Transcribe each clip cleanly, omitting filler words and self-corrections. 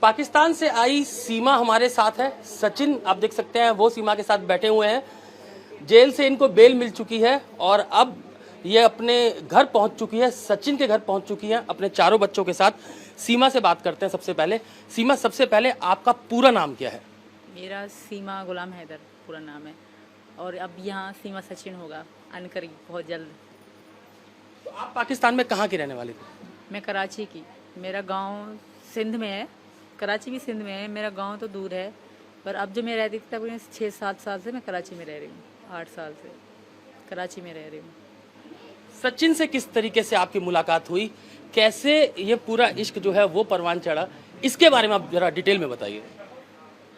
पाकिस्तान से आई सीमा हमारे साथ है। सचिन आप देख सकते हैं वो सीमा के साथ बैठे हुए हैं। जेल से इनको बेल मिल चुकी है और अब ये अपने घर पहुंच चुकी है, सचिन के घर पहुंच चुकी है अपने चारों बच्चों के साथ। सीमा से बात करते हैं सबसे पहले। सीमा, सबसे पहले आपका पूरा नाम क्या है? मेरा सीमा गुलाम हैदर पूरा नाम है और अब यहाँ सीमा सचिन होगा अनकरीब बहुत जल्द। तो आप पाकिस्तान में कहाँ की रहने वाली थी? मैं कराची की, मेरा गांव सिंध में है, कराची भी सिंध में है, मेरा गांव तो दूर है, पर अब जो मैं रहती थी तब 6-7 साल से मैं कराची में रह रही हूँ, 8 साल से कराची में रह रही हूँ। सचिन से किस तरीके से आपकी मुलाकात हुई, कैसे ये पूरा इश्क जो है वो परवान चढ़ा, इसके बारे में आप जरा डिटेल में बताइए।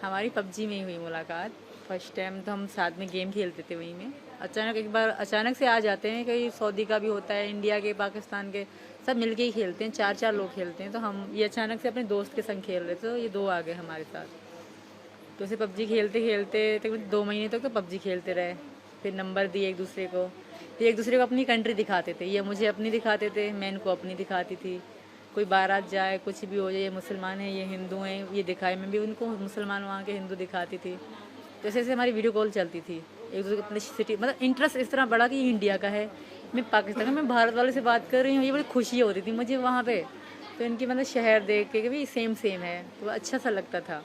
हमारी पबजी में ही हुई मुलाकात। फर्स्ट टाइम तो हम साथ में गेम खेलते थे वहीं में, अचानक एक बार अचानक से आ जाते हैं, कहीं सऊदी का भी होता है, इंडिया के, पाकिस्तान के, सब मिलके ही खेलते हैं, 4-4 लोग खेलते हैं। तो हम ये अचानक से अपने दोस्त के संग खेल रहे थे, तो ये 2 आ गए हमारे साथ। तो उसे पबजी खेलते खेलते तकरीबन 2 महीने तक तो पबजी खेलते रहे। फिर नंबर दिए एक दूसरे को, फिर एक दूसरे को अपनी कंट्री दिखाते थे, ये मुझे अपनी दिखाते थे, मैं इनको अपनी दिखाती थी। कोई बारात जाए, कुछ भी हो जाए, ये मुसलमान है ये हिंदू हैं, ये दिखाए, मैं भी उनको मुसलमान वहाँ के हिंदू दिखाती थी। तो ऐसे ऐसे हमारी वीडियो कॉल चलती थी, एक दूसरे को अपनी सिटी, मतलब इंटरेस्ट इस तरह बढ़ा कि ये इंडिया का है, मैं पाकिस्तान का, मैं भारत वाले से बात कर रही हूँ, ये बड़ी खुशी हो रही थी मुझे वहाँ पे। तो इनकी मतलब शहर देख के भी सेम सेम है, तो अच्छा सा लगता था।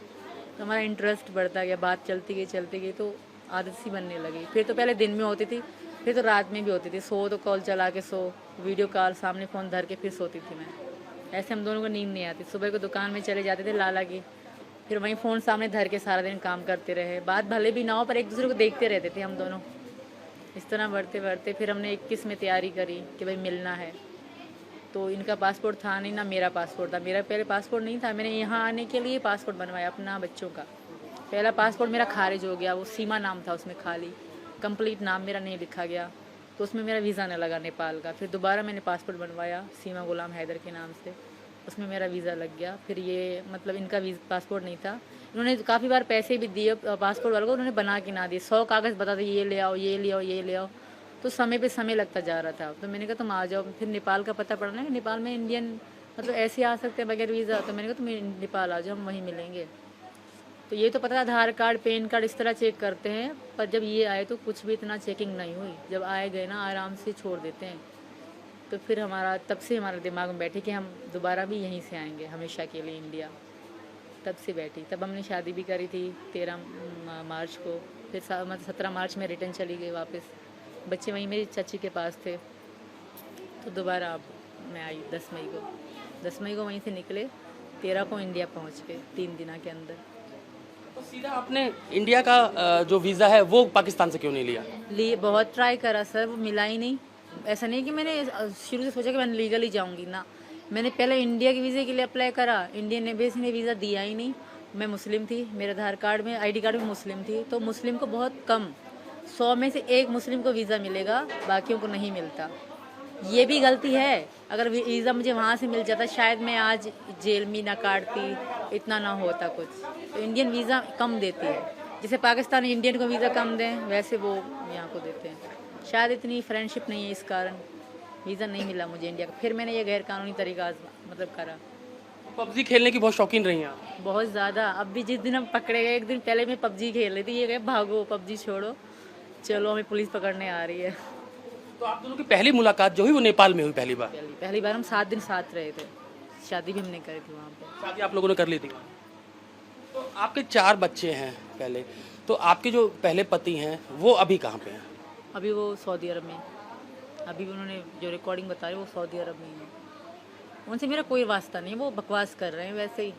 तो हमारा इंटरेस्ट बढ़ता गया, बात चलती गई तो आदत सी बनने लगी। फिर तो पहले दिन में होती थी, फिर तो रात में भी होती थी, सो तो कॉल चला के सो, वीडियो कॉल सामने फ़ोन धर के फिर सोती थी मैं। ऐसे हम दोनों को नींद नहीं आती। सुबह को दुकान में चले जाते थे लाला की, फिर वहीं फ़ोन सामने धर के सारा दिन काम करते रहे, बात भले भी ना हो पर एक दूसरे को देखते रहते थे हम दोनों। इस तरह बढ़ते बढ़ते फिर हमने 21 में तैयारी करी कि भाई मिलना है। तो इनका पासपोर्ट था नहीं, ना मेरा पासपोर्ट था, मेरा पहले पासपोर्ट नहीं था, मैंने यहाँ आने के लिए पासपोर्ट बनवाया अपना बच्चों का। पहला पासपोर्ट मेरा खारिज हो गया, वो सीमा नाम था उसमें, खाली कंप्लीट नाम मेरा नहीं लिखा गया, तो उसमें मेरा वीज़ा न लगा नेपाल का। फिर दोबारा मैंने पासपोर्ट बनवाया सीमा गुलाम हैदर के नाम से, उसमें मेरा वीज़ा लग गया। फिर ये मतलब इनका पासपोर्ट नहीं था, इन्होंने काफ़ी बार पैसे भी दिए पासपोर्ट वालों को, उन्होंने बना के ना दिए, 100 कागज़ बताते ये ले आओ ये ले आओ ये ले आओ, तो समय पे समय लगता जा रहा था। तो मैंने कहा तुम आ जाओ। फिर नेपाल का पता पड़ना है, नेपाल में इंडियन मतलब ऐसे आ सकते हैं बगैर वीज़ा, तो मैंने कहा तुम नेपाल आ जाओ, हम वहीं मिलेंगे। तो ये तो पता है आधार कार्ड पैन कार्ड इस तरह चेक करते हैं, पर जब ये आए तो कुछ भी इतना चेकिंग नहीं हुई, जब आए गए ना आराम से छोड़ देते हैं। तो फिर हमारा तब से हमारे दिमाग में बैठे कि हम दोबारा भी यहीं से आएंगे हमेशा के लिए इंडिया। तब से बैठी, तब हमने शादी भी करी थी 13 मार्च को, फिर मतलब 17 मार्च में रिटर्न चली गई वापस। बच्चे वहीं मेरी चाची के पास थे, तो दोबारा अब मैं आई 10 मई को वहीं से निकले, 13 को इंडिया पहुँच गए 3 दिन के अंदर। तो सीधा आपने इंडिया का जो वीज़ा है वो पाकिस्तान से क्यों नहीं लिया? लिए बहुत ट्राई करा सर, वो मिला ही नहीं। ऐसा नहीं कि मैंने शुरू से सोचा कि मैं लीगली जाऊंगी ना, मैंने पहले इंडिया के वीज़े के लिए अप्लाई करा, इंडियन एम्बेसी ने वीज़ा दिया ही नहीं। मैं मुस्लिम थी, मेरे आधार कार्ड में आईडी कार्ड में मुस्लिम थी, तो मुस्लिम को बहुत कम, 100 में से 1 मुस्लिम को वीज़ा मिलेगा, बाकियों को नहीं मिलता। ये भी गलती है, अगर वीज़ा मुझे वहाँ से मिल जाता शायद मैं आज जेल में ना काटती, इतना ना होता कुछ। तो इंडियन वीज़ा कम देती है, जैसे पाकिस्तान इंडियन को वीज़ा कम दें वैसे वो यहाँ को देते हैं। शायद इतनी फ्रेंडशिप नहीं है, इस कारण वीज़ा नहीं मिला मुझे इंडिया का। फिर मैंने ये गैर कानूनी तरीका मतलब करा। पबजी खेलने की बहुत शौकीन रही हैं आप? बहुत ज़्यादा। अब भी जिस दिन हम पकड़े गए, एक दिन पहले मैं पबजी खेल रही थी, ये गए भागो पबजी छोड़ो, चलो हमें पुलिस पकड़ने आ रही है। तो आप दोनों की पहली मुलाकात जो हुई वो नेपाल में हुई पहली बार? पहली बार हम 7 दिन साथ रहे थे, शादी भी हमने करी थी वहाँ पे। शादी आप लोगों ने कर ली थी? तो आपके 4 बच्चे हैं पहले, तो आपके जो पहले पति हैं वो अभी कहाँ पे हैं? अभी वो सऊदी अरब में, अभी भी उन्होंने जो रिकॉर्डिंग बता रहे वो सऊदी अरब में ही है। उनसे मेरा कोई वास्ता नहीं, वो बकवास कर रहे हैं वैसे ही,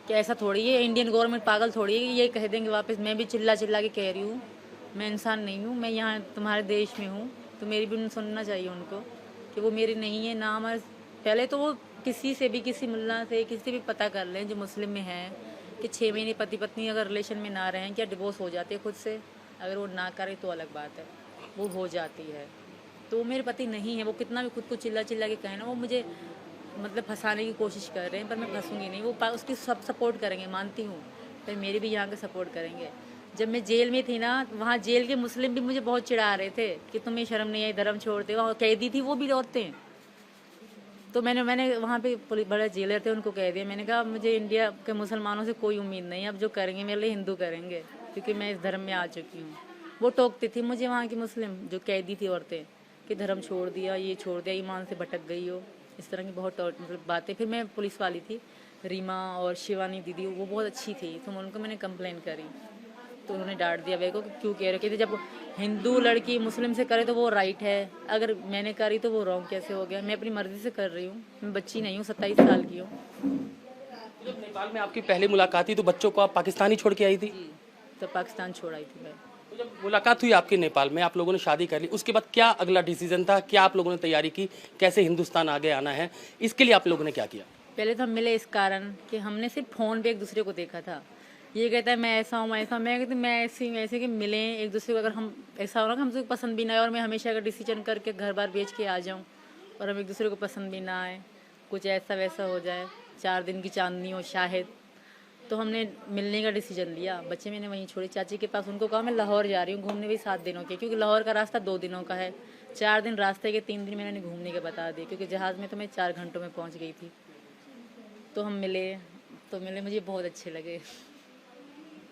कि ऐसा थोड़ी है, इंडियन गवर्नमेंट पागल थोड़ी है कि ये कह देंगे वापस। मैं भी चिल्ला चिल्ला के कह रही हूँ, मैं इंसान नहीं हूँ, मैं यहाँ तुम्हारे देश में हूँ, तो मेरी भी सुनना चाहिए उनको कि वो मेरी नहीं है ना। हमारे पहले तो वो किसी से भी, किसी मुल्ला से, किसी से भी पता कर लें जो मुस्लिम में हैं, कि 6 महीने पति पत्नी अगर रिलेशन में ना रहें, क्या डिवोर्स हो जाती है खुद से? अगर वो ना करे तो अलग बात है, वो हो जाती है। तो वो मेरे पति नहीं है, वो कितना भी खुद को चिल्ला चिल्ला के कहें ना, वो मुझे मतलब फंसाने की कोशिश कर रहे हैं, पर मैं फंसूंगी नहीं। वो उसकी सब सपोर्ट करेंगे, मानती हूँ, पर मेरी भी यहाँ के सपोर्ट करेंगे। जब मैं जेल में थी ना, वहाँ जेल के मुस्लिम भी मुझे बहुत चिढ़ा रहे थे कि तुम्हें शर्म नहीं आई, धर्म छोड़ते हो। कैदी थी वो भी औरतें, तो मैंने वहाँ पे पुलिस बड़े जेलर थे, उनको कह दिया, मैंने कहा मुझे इंडिया के मुसलमानों से कोई उम्मीद नहीं है, अब जो करेंगे मेरे लिए हिंदू करेंगे, क्योंकि मैं इस धर्म में आ चुकी हूँ। वो टोकती थी मुझे वहाँ की मुस्लिम जो कैदी थी औरतें कि धर्म छोड़ दिया, ये छोड़ दिया, ईमान से भटक गई हो, इस तरह की बहुत मतलब बातें। फिर मैं पुलिस वाली थी रीमा और शिवानी दीदी, वो बहुत अच्छी थी, तो उनको मैंने कंप्लेन करी, तो उन्होंने डांट दिया मेरे को कि क्यों कह रहे हो, कहते जब हिंदू लड़की मुस्लिम से करे तो वो राइट है, अगर मैंने करी तो वो रॉन्ग कैसे हो गया, मैं अपनी मर्जी से कर रही हूँ, मैं बच्ची नहीं हूँ, 27 साल की हूँ। जब नेपाल में आपकी पहली मुलाकात थी तो बच्चों को आप पाकिस्तान ही छोड़ के आई थी? तो पाकिस्तान छोड़ आई थी मैं। तो जब मुलाकात हुई आपकी नेपाल में, आप लोगों ने शादी कर ली, उसके बाद क्या अगला डिसीजन था, क्या आप लोगों ने तैयारी की, कैसे हिंदुस्तान आगे आना है, इसके लिए आप लोगों ने क्या किया? पहले तो हम मिले इस कारण कि हमने सिर्फ फ़ोन पे एक दूसरे को देखा था। ये कहता है मैं ऐसा हूँ, मैं ऐसा हूँ, मैं कहती मैं ऐसी हूँ, ऐसे कि मिलें एक दूसरे को, अगर हम ऐसा हो ना कि हमसे पसंद भी ना आए, और मैं हमेशा अगर डिसीजन करके घर बार बेच के आ जाऊँ और हम एक दूसरे को पसंद भी ना आए, कुछ ऐसा वैसा हो जाए, 4 दिन की चांदनी हो शायद, तो हमने मिलने का डिसीजन लिया। बच्चे मैंने वहीं छोड़े चाची के पास, उनको कहा मैं लाहौर जा रही हूँ घूमने, भी 7 दिनों के, क्योंकि लाहौर का रास्ता 2 दिनों का है, 4 दिन रास्ते के, 3 दिन मैंने घूमने के बता दिए, क्योंकि जहाज़ में तो मैं 4 घंटों में पहुँच गई थी। तो हम मिले मुझे बहुत अच्छे लगे।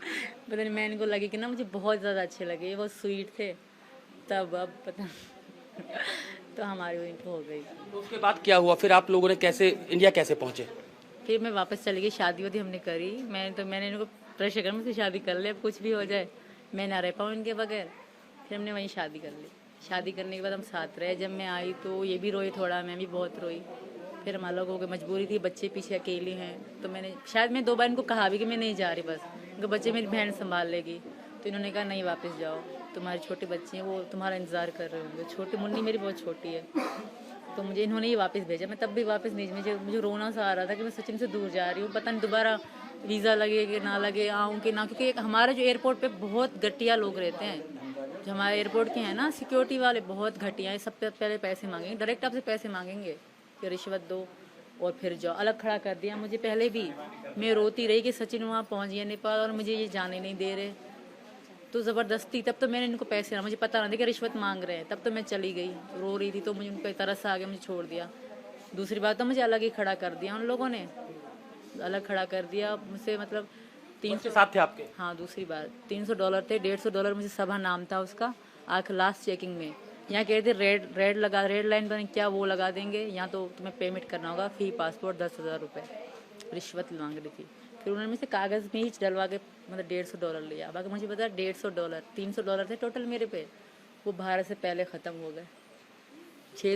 पता नहीं, मैं इनको लगी कि ना मुझे बहुत ज़्यादा अच्छे लगे, बहुत स्वीट थे तब, अब पता तो हमारी वहीं पे हो गई। तो उसके बाद क्या हुआ फिर, आप लोगों ने कैसे इंडिया कैसे पहुंचे? फिर मैं वापस चली गई, शादी वादी हमने करी, मैंने इनको प्रेशर कर मुझसे शादी कर ले, अब कुछ भी हो जाए मैं ना रह पाऊँ इनके बगैर। फिर हमने वहीं शादी कर ली। शादी करने के बाद हम साथ रहे। जब मैं आई तो ये भी रोई थोड़ा, मैं भी बहुत रोई। फिर हम अलग हो गए, मजबूरी थी, बच्चे पीछे अकेले हैं, तो मैंने शायद मैं 2 बार इनको कहा भी कि मैं नहीं जा रही, बस उनके बच्चे मेरी बहन संभाल लेगी, तो इन्होंने कहा नहीं वापस जाओ, तुम्हारे छोटे बच्चे हैं, वो तुम्हारा इंतज़ार कर रहे होंगे, छोटी मुन्नी मेरी बहुत छोटी है, तो मुझे इन्होंने ही वापस भेजा। मैं तब भी वापस नहीं, मुझे रोना सा आ रहा था कि मैं सचिन से दूर जा रही हूँ, पता नहीं दोबारा वीज़ा लगे कि ना लगे, आऊँ कि ना, क्योंकि हमारे जो एयरपोर्ट पे बहुत घटिया लोग रहते हैं, जो हमारे एयरपोर्ट के हैं ना सिक्योरिटी वाले, बहुत घटिया है, सब पहले पैसे मांगेंगे, डायरेक्ट आपसे पैसे मांगेंगे कि रिश्वत दो और फिर जाओ। अलग खड़ा कर दिया मुझे पहले भी, मैं रोती रही कि सचिन वहाँ पहुँच गया नेपाल और मुझे ये जाने नहीं दे रहे, तो ज़बरदस्ती, तब तो मैंने इनको पैसे ना, मुझे पता ना था कि रिश्वत मांग रहे हैं, तब तो मैं चली गई, रो रही थी, तो मुझे उनका तरस आ गया, मुझे छोड़ दिया। दूसरी बात तो मुझे अलग ही खड़ा कर दिया उन लोगों ने, अलग खड़ा कर दिया मुझसे, मतलब 300 साथ थे आपके? हाँ, दूसरी बार $300 थे, $150 मुझे सभा नाम था उसका, आख लास्ट चेकिंग में। यहाँ कह रहे थे रेड लाइन पर क्या वो लगा देंगे, यहाँ तो तुम्हें पेमेंट करना होगा, फी पासपोर्ट 10,000 रुपये रिश्वत मांग रही थी। फिर उन्होंने मुझसे कागज़ में ही डलवा के मतलब $150 लिया। बाकी मुझे पता $150 $300 थे टोटल मेरे पे, वो भारत से पहले ख़त्म हो गए।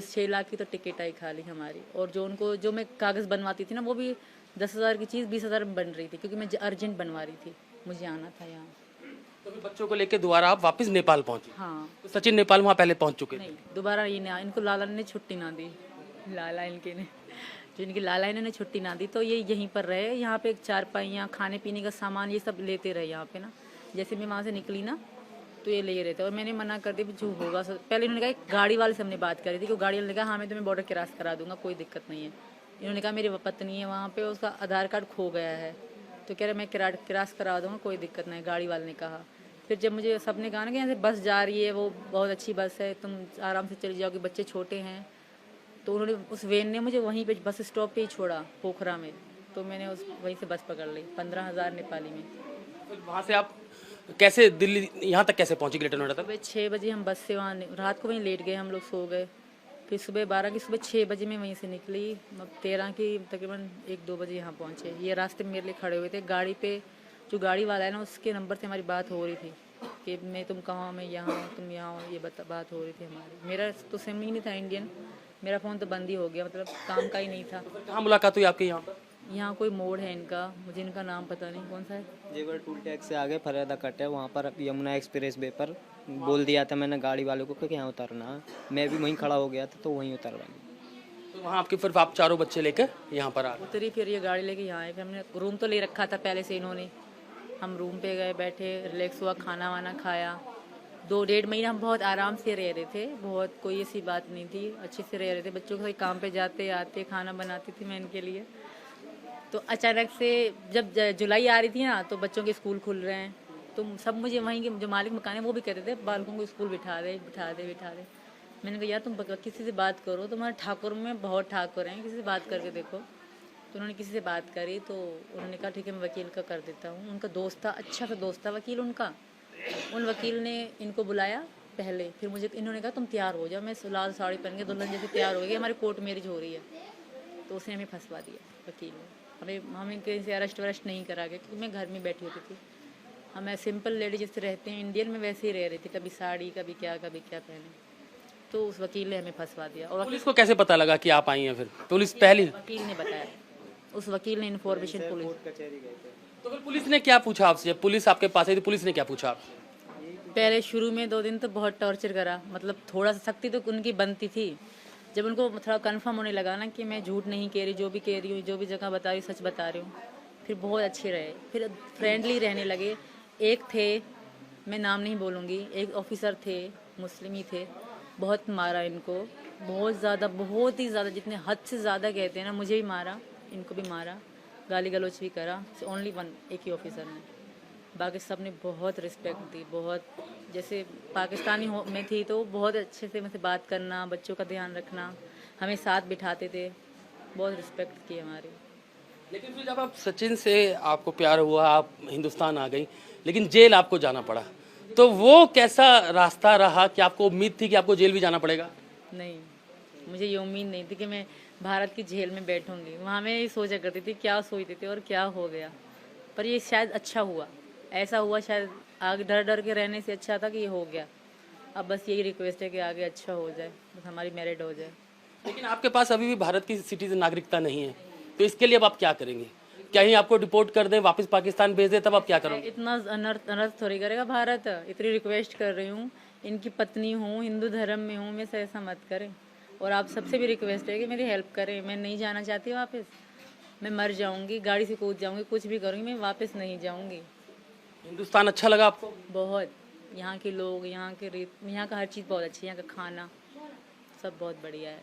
6 लाख की तो टिकट आई खाली हमारी, और जो मैं कागज़ बनवाती थी ना, वो भी 10,000 की चीज़ 20,000 में बन रही थी, क्योंकि मैं अर्जेंट बनवा रही थी, मुझे आना था यहाँ। तो फिर बच्चों को लेके दोबारा आप वापस नेपाल पहुंचे? हाँ। तो सचिन नेपाल वहाँ पहले पहुंच चुके थे? नहीं, दोबारा ये ना, इनको लाला ने छुट्टी ना दी, लाला इनके ने, जो इनकी लाला इन्होंने छुट्टी ना दी, तो ये यहीं पर रहे। यहाँ पे 4 खाने पीने का सामान ये सब लेते रहे यहाँ पे ना। जैसे मैं वहाँ से निकली ना, तो ये ले रहे थे, और मैंने मना कर दिया जो होगा पहले इन्होंने कहा गाड़ी वाले से हमने बात करी थी, कि गाड़ी वाले ने कहा हाँ मैं तुम्हें बॉर्डर क्रॉस करा दूंगा, कोई दिक्कत नहीं है। इन्होंने कहा मेरी पत्नी है वहाँ पे, उसका आधार कार्ड खो गया है, तो कह रहे मैं क्रॉस करा दूँगा, कोई दिक्कत नहीं, गाड़ी वाले ने कहा। फिर जब मुझे सबने कहा ना कि यहाँ से बस जा रही है, वो बहुत अच्छी बस है, तुम आराम से चली जाओगे, बच्चे छोटे हैं, तो उन्होंने उस वैन ने मुझे वहीं पे बस स्टॉप पे ही छोड़ा, पोखरा में, तो मैंने वहीं से बस पकड़ ली 15,000 नेपाली में। फिर वहाँ से आप कैसे दिल्ली यहाँ तक कैसे पहुँचे ग्रेटर नोएडा तक? सुबह 6 बजे हम बस से वहाँ रात को वहीं लेट गए, हम लोग सो गए। फिर सुबह 6 बजे मैं वहीं से निकली, 13 की तकरीबन 1-2 बजे यहाँ पहुँचे। ये रास्ते में मेरे लिए खड़े हुए थे, गाड़ी पे जो गाड़ी वाला है ना, उसके नंबर से हमारी बात हो रही थी कि मैं तुम कहाँ, मैं यहाँ हूँ, तुम यहाँ हो, ये बात हो रही थी हमारी। मेरा तो सिम ही नहीं था इंडियन, मेरा फ़ोन तो बंद ही हो गया, मतलब काम का ही नहीं था। कहाँ मुलाकात हुई आपकी यहाँ पर? यहाँ कोई मोड़ है इनका, मुझे इनका नाम पता नहीं कौन सा है। जेवर टूल टैक्स से आगे फरीदा कट है, वहाँ पर यमुना एक्सप्रेस वे पर बोल दिया था मैंने गाड़ी वालों को कि यहाँ उतरना है। मैं भी वहीं खड़ा हो गया था, तो वहीं उतर गई। तो वहाँ आपके फिर आप चारों बच्चे लेकर यहाँ पर आ गए? उतरी, फिर ये गाड़ी लेके यहाँ आए। फिर हमने रूम तो ले रखा था पहले से इन्होंने, हम रूम पे गए, बैठे, रिलैक्स हुआ, खाना वाना खाया। 2-1.5 महीना हम बहुत आराम से रह रहे थे, बहुत कोई ऐसी बात नहीं थी, अच्छे से रह रहे थे। बच्चों के काम पे जाते आते, खाना बनाती थी मैं इनके लिए। तो अचानक से जब जुलाई आ रही थी ना, तो बच्चों के स्कूल खुल रहे हैं, तो सब मुझे वहीं के जो मालिक मकान है वो भी कहते थे बालकों को स्कूल बिठा दे। मैंने कहा यार तुम किसी से बात करो, तुम्हारे ठाकुर में बहुत ठाकुर हैं, किसी से बात करके देखो। तो उन्होंने किसी से बात करी तो उन्होंने कहा ठीक है मैं वकील का कर देता हूँ। उनका दोस्त था, अच्छा सा दोस्त था वकील उनका। उन वकील ने इनको बुलाया पहले, फिर मुझे इन्होंने कहा तुम तैयार हो जाओ, मैं लाल साड़ी पहन के दुल्हन जैसे तैयार हो गई, हमारी कोर्ट मैरिज हो रही है। तो उसने हमें फंसवा दिया वकील ने, हमें कहीं से अरेस्ट वरेस्ट नहीं करा गया, क्योंकि मैं घर में बैठी होती थी। हमें सिंपल लेडी जैसे रहते हैं इंडियन में वैसे ही रह रही थी, कभी साड़ी कभी क्या पहने। तो उस वकील ने हमें फंसवा दिया। और पुलिस को कैसे पता लगा कि आप आई हैं? फिर पुलिस पहली वकील ने बताया, उस वकील ने इन्फॉर्मेशन पुलिस। कचहरी गए थे। तो फिर पुलिस ने क्या पूछा आपसे? जब पुलिस आपके पास आई तो पुलिस ने क्या पूछा आपसे? पहले शुरू में 2 दिन तो बहुत टॉर्चर करा, मतलब थोड़ा सा सख्ती तो उनकी बनती थी। जब उनको थोड़ा कंफर्म होने लगा ना कि मैं झूठ नहीं कह रही, जो भी कह रही हूँ, जो भी जगह बता रही हूँ सच बता रही हूँ, फिर बहुत अच्छे रहे, फिर फ्रेंडली रहने लगे। एक थे, मैं नाम नहीं बोलूँगी, एक ऑफिसर थे, मुस्लिम ही थे, बहुत मारा इनको, बहुत ज़्यादा, बहुत ही ज़्यादा, जितने हद से ज़्यादा कहते हैं ना, मुझे भी मारा, इनको भी मारा, गाली गलौज भी करा। ओनली वन, एक ही ऑफिसर ने, बाकी सब ने बहुत रिस्पेक्ट दी। बहुत जैसे पाकिस्तानी में थी तो बहुत अच्छे से मुझसे बात करना, बच्चों का ध्यान रखना, हमें साथ बिठाते थे, बहुत रिस्पेक्ट की हमारी। लेकिन फिर जब आप सचिन से आपको प्यार हुआ, आप हिंदुस्तान आ गई, लेकिन जेल आपको जाना पड़ा, तो वो कैसा रास्ता रहा? कि आपको उम्मीद थी कि आपको जेल भी जाना पड़ेगा? नहीं, मुझे ये उम्मीद नहीं थी कि मैं भारत की जेल में बैठूंगी। वहाँ मैं ये सोचा करती थी क्या सोचती थी और क्या हो गया, पर ये शायद अच्छा हुआ, ऐसा हुआ शायद। आगे डर डर के रहने से अच्छा था कि ये हो गया। अब बस यही रिक्वेस्ट है कि आगे अच्छा हो जाए, बस हमारी मैरिड हो जाए। लेकिन आपके पास अभी भी भारत की सिटीजन नागरिकता नहीं है, तो इसके लिए अब आप क्या करेंगे? क्या ही आपको डिपोर्ट कर दें, वापस पाकिस्तान भेज दें, तब आप क्या करोगे? इतना अनर्थ थोड़ी करेगा भारत। इतनी रिक्वेस्ट कर रही हूँ, इनकी पत्नी हूँ, हिंदू धर्म में हूँ, मैं से ऐसा मत करें। और आप सबसे भी रिक्वेस्ट है कि मेरी हेल्प करें। मैं नहीं जाना चाहती वापस, मैं मर जाऊँगी, गाड़ी से कूद जाऊँगी, कुछ भी करूँगी, मैं वापस नहीं जाऊँगी। हिंदुस्तान अच्छा लगा आपको? बहुत, यहाँ के लोग, यहाँ के रीत, यहाँ का हर चीज़ बहुत अच्छी है, यहाँ का खाना सब बहुत बढ़िया है।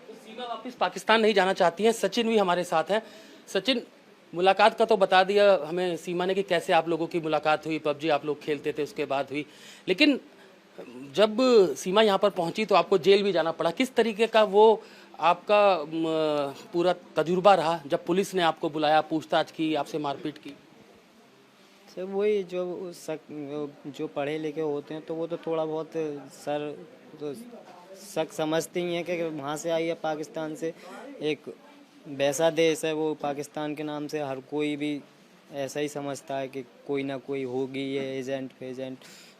तो सीमा वापस पाकिस्तान नहीं जाना चाहती हैं। सचिन भी हमारे साथ हैं। सचिन, मुलाकात का तो बता दिया हमें सीमा ने कि कैसे आप लोगों की मुलाकात हुई, पबजी आप लोग खेलते थे उसके बाद हुई, लेकिन जब सीमा यहाँ पर पहुँची तो आपको जेल भी जाना पड़ा। किस तरीके का वो आपका पूरा तजुर्बा रहा जब पुलिस ने आपको बुलाया, पूछताछ की, आपसे मारपीट की? सर वही जो पढ़े लिखे होते हैं तो वो तो थोड़ा बहुत सर तो शक समझते ही हैं कि वहाँ से आई है पाकिस्तान से, एक वैसा देश है वो पाकिस्तान के नाम से, हर कोई भी ऐसा ही समझता है कि कोई ना कोई होगी ये एजेंट फेजेंट।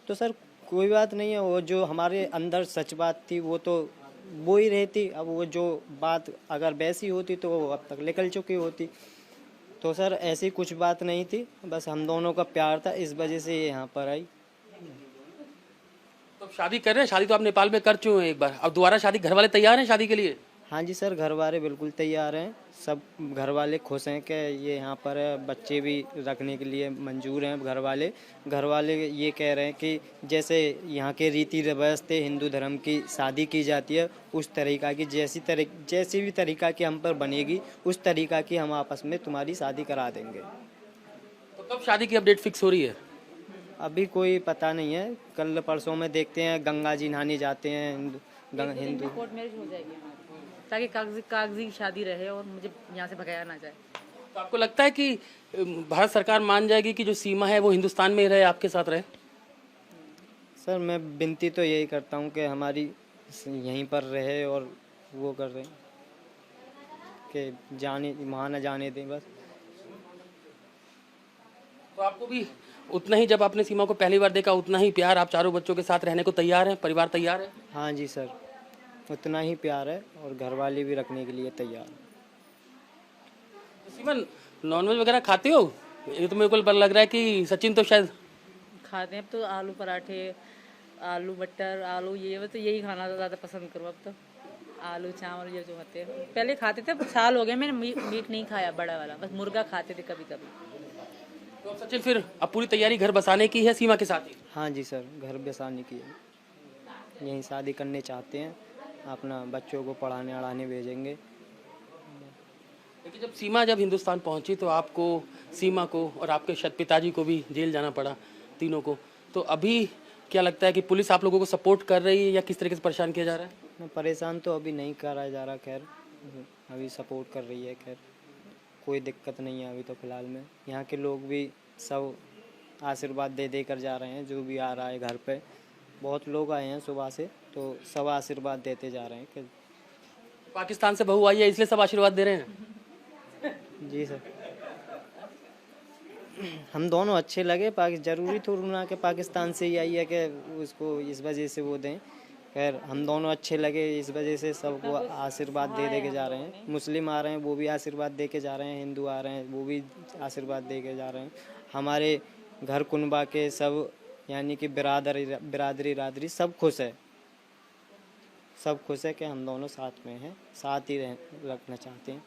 तो सर कोई बात नहीं है, वो जो हमारे अंदर सच बात थी वो तो वो ही रहती। अब वो जो बात अगर वैसी होती तो वो अब तक निकल चुकी होती। तो सर ऐसी कुछ बात नहीं थी, बस हम दोनों का प्यार था, इस वजह से ये यहाँ पर आई। तो शादी कर रहे हैं? शादी तो आप नेपाल में कर चुके हैं एक बार, अब दोबारा शादी? घर वाले तैयार हैं शादी के लिए? हाँ जी सर, घर वाले बिल्कुल तैयार हैं, सब घर वाले खुश हैं कि ये यहाँ पर है, बच्चे भी रखने के लिए मंजूर हैं। घर वाले ये कह रहे हैं कि जैसे यहाँ के रीति रिवाज थे, हिंदू धर्म की शादी की जाती है, उस तरीका की जैसी भी तरीका की हम पर बनेगी उस तरीका की हम आपस में तुम्हारी शादी करा देंगे। तो कब शादी की अपडेट फिक्स हो रही है? अभी कोई पता नहीं है, कल परसों में देखते हैं, गंगा जी नहाने जाते हैं हिंदू। कोर्ट मैरिज हो जाएगी हमारी, ताकि कागजी शादी रहे और मुझे यहाँ से भगाया ना जाए। तो आपको लगता है कि भारत सरकार मान जाएगी कि जो सीमा है वो हिंदुस्तान में ही रहे, आपके साथ रहे? सर मैं विनती तो यही करता हूँ कि हमारी यहीं पर रहे, और वो कर रहे हैं कि जाने वहाँ न जाने दें बस। तो आपको भी उतना ही, जब आपने सीमा को पहली बार देखा, उतना ही प्यार, आप चारों बच्चों के साथ रहने को तैयार हैं? परिवार तैयार है? हाँ जी सर, उतना ही प्यार है, और घर वाले भी रखने के लिए तैयार हैं। तो सीमा, नॉनवेज वगैरह खाते हो? ये तो मेरे को लग रहा है कि सचिन तो शायद खाते हैं। अब तो आलू पराठे, आलू मटर, आलू ये तो यही खाना ज़्यादा पसंद करूँ अब तो। आलू चावल ये जो होते हैं, पहले खाते थे, साल हो गए मैंने मीट नहीं खाया बड़ा वाला, बस मुर्गा खाते थे कभी कभी। तो अब सचिन फिर अब पूरी तैयारी घर बसाने की है सीमा के साथ ही? हाँ जी सर, घर बसाने की है, यहीं शादी करने चाहते हैं, अपना बच्चों को पढ़ाने अड़ाने भेजेंगे। लेकिन जब हिंदुस्तान पहुंची तो आपको, सीमा को और आपके पिताजी को भी जेल जाना पड़ा, तीनों को। तो अभी क्या लगता है कि पुलिस आप लोगों को सपोर्ट कर रही है या किस तरीके से परेशान किया जा रहा है? परेशान तो अभी नहीं करा जा रहा, खैर अभी सपोर्ट कर रही है, खैर कोई दिक्कत नहीं है अभी तो फ़िलहाल में। यहाँ के लोग भी सब आशीर्वाद दे दे कर जा रहे हैं, जो भी आ रहा है घर पे। बहुत लोग आए हैं सुबह से, तो सब आशीर्वाद देते जा रहे हैं कि पाकिस्तान से बहू आई है इसलिए सब आशीर्वाद दे रहे हैं। जी सर, हम दोनों अच्छे लगे। जरूरी थोड़ी ना कि पाकिस्तान से ही आई है कि उसको इस वजह से वो दें। खैर हम दोनों अच्छे लगे, इस वजह से सबको आशीर्वाद दे के जा रहे हैं। मुस्लिम आ रहे हैं वो भी आशीर्वाद दे के जा रहे हैं, हिंदू आ रहे हैं वो भी आशीर्वाद दे के जा रहे हैं। हमारे घर कुनबा के सब यानी कि बिरादरी सब खुश है, सब खुश है कि हम दोनों साथ में हैं, साथ ही रखना चाहते हैं।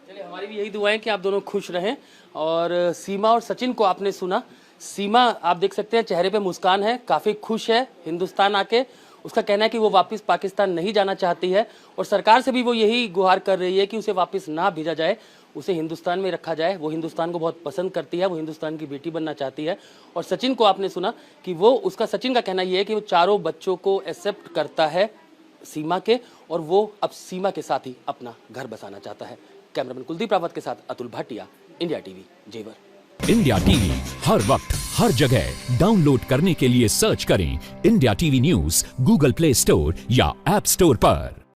चलिए, हमारी भी यही दुआ है कि आप दोनों खुश रहें। और सीमा और सचिन को आपने सुना। सीमा आप देख सकते हैं चेहरे पे मुस्कान है, काफ़ी खुश है हिंदुस्तान आके। उसका कहना है कि वो वापस पाकिस्तान नहीं जाना चाहती है और सरकार से भी वो यही गुहार कर रही है कि उसे वापस ना भेजा जाए, उसे हिंदुस्तान में रखा जाए। वो हिंदुस्तान को बहुत पसंद करती है, वो हिंदुस्तान की बेटी बनना चाहती है। और सचिन को आपने सुना कि सचिन का कहना ये है कि वो चारों बच्चों को एक्सेप्ट करता है सीमा के, और वो अब सीमा के साथ ही अपना घर बसाना चाहता है। कैमरामैन कुलदीप रावत के साथ अतुल भाटिया, इंडिया टीवी, जेवर। इंडिया टीवी हर वक्त हर जगह डाउनलोड करने के लिए सर्च करें India TV news Google play store या ऐप स्टोर पर।